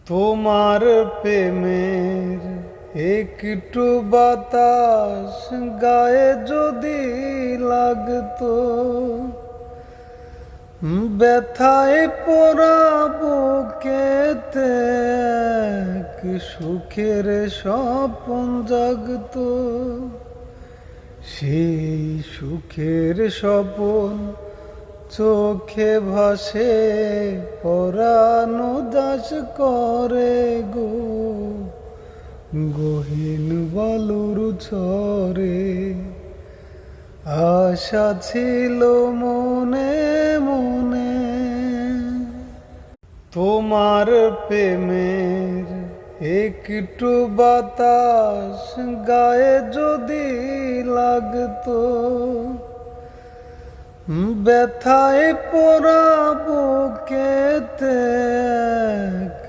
তোমার প্রেমের একটু বাতাস গায়ে যদি লাগতো, ব্যথায় পোড়া বুকেতে এক সুখের স্বপন জাগতো। সেই সুখের স্বপন চোখে ভাসে, পরাণ উদাস করে গো গহীন বালুর ঝরে। আশা ছিল মনে মনে, তোমার প্রেমের একটু বাতাস গায়ে যদি লাগতো, ব্যথায় পোড়া বুকেতে এক